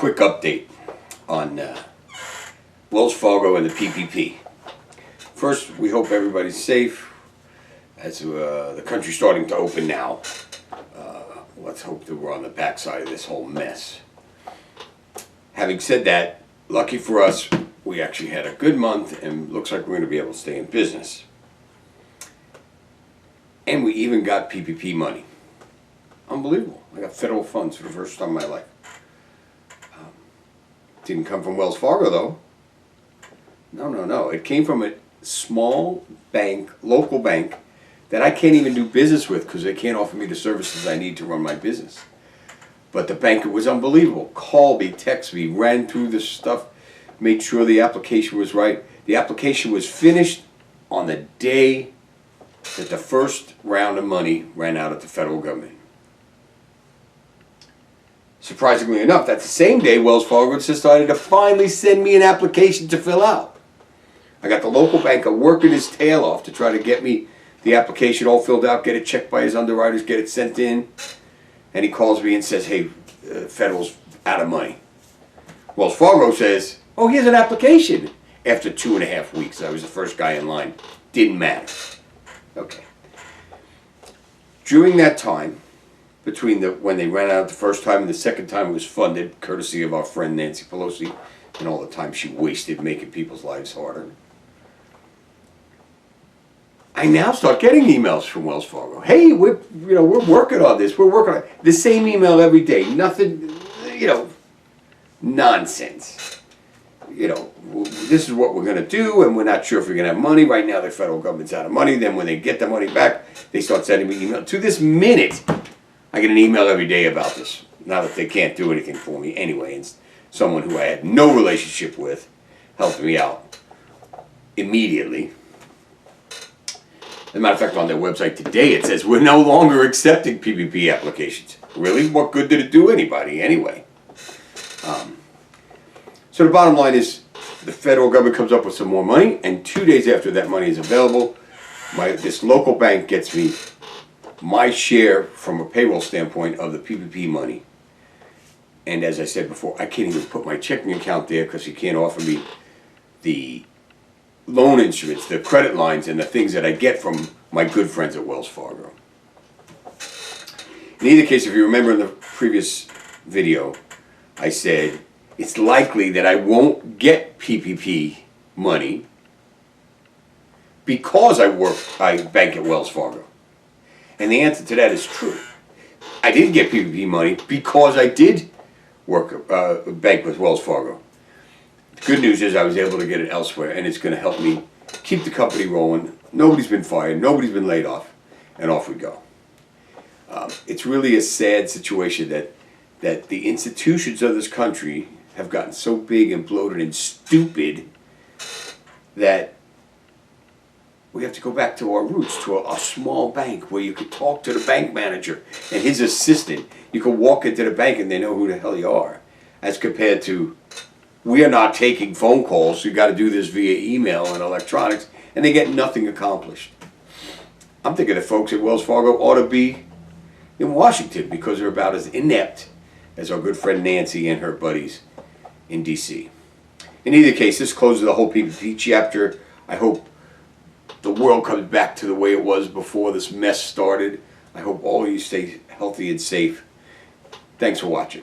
quick update on Wells Fargo and the PPP. First, we hope everybody's safe as the country's starting to open now. Let's hope that we're on the backside of this whole mess. Having said that, lucky for us, we actually had a good month and looks like we're going to be able to stay in business. And we even got PPP money. Unbelievable. I got federal funds for the first time in my life. Didn't come from Wells Fargo though. No. It came from a small bank, local bank, that I can't even do business with because they can't offer me the services I need to run my business. But the banker was unbelievable. Called me, texted me, ran through this stuff, made sure the application was right. The application was finished on the day that the first round of money ran out at the federal government. Surprisingly enough, that's the same day Wells Fargo decided to finally send me an application to fill out. I got the local banker working his tail off to try to get me the application all filled out, get it checked by his underwriters, get it sent in. And he calls me and says, hey, federal's out of money. Wells Fargo says, oh, here's an application. After 2.5 weeks, I was the first guy in line. Didn't matter. Okay. During that time, between when they ran out the first time and the second time it was funded, courtesy of our friend Nancy Pelosi, and all the time she wasted making people's lives harder, I now start getting emails from Wells Fargo. Hey, we're working on this. We're working on it. The same email every day. Nothing, nonsense. This is what we're going to do, and we're not sure if we're going to have money. Right now, the federal government's out of money. Then when they get the money back, they start sending me emails. To this minute, I get an email every day about this. Now that they can't do anything for me anyway, and someone who I had no relationship with helped me out immediately. As a matter of fact, on their website today it says, we're no longer accepting PPP applications. Really? What good did it do anybody anyway? So the bottom line is, the federal government comes up with some more money, and 2 days after that money is available, this local bank gets me my share from a payroll standpoint of the PPP money. And as I said before, I can't even put my checking account there because he can't offer me the loan instruments, the credit lines, and the things that I get from my good friends at Wells Fargo. In either case, if you remember in the previous video, I said it's likely that I won't get PPP money because I bank at Wells Fargo. And the answer to that is true. I didn't get PPP money because I did bank with Wells Fargo. The good news is I was able to get it elsewhere, and it's going to help me keep the company rolling. Nobody's been fired, nobody's been laid off, and off we go. It's really a sad situation that the institutions of this country have gotten so big and bloated and stupid that we have to go back to our roots, to a small bank where you could talk to the bank manager and his assistant. You could walk into the bank and they know who the hell you are. As compared to, we are not taking phone calls, you got to do this via email and electronics, and they get nothing accomplished. I'm thinking the folks at Wells Fargo ought to be in Washington because they're about as inept as our good friend Nancy and her buddies in D.C. In either case, this closes the whole PPP chapter. I hope the world comes back to the way it was before this mess started. I hope all of you stay healthy and safe. Thanks for watching.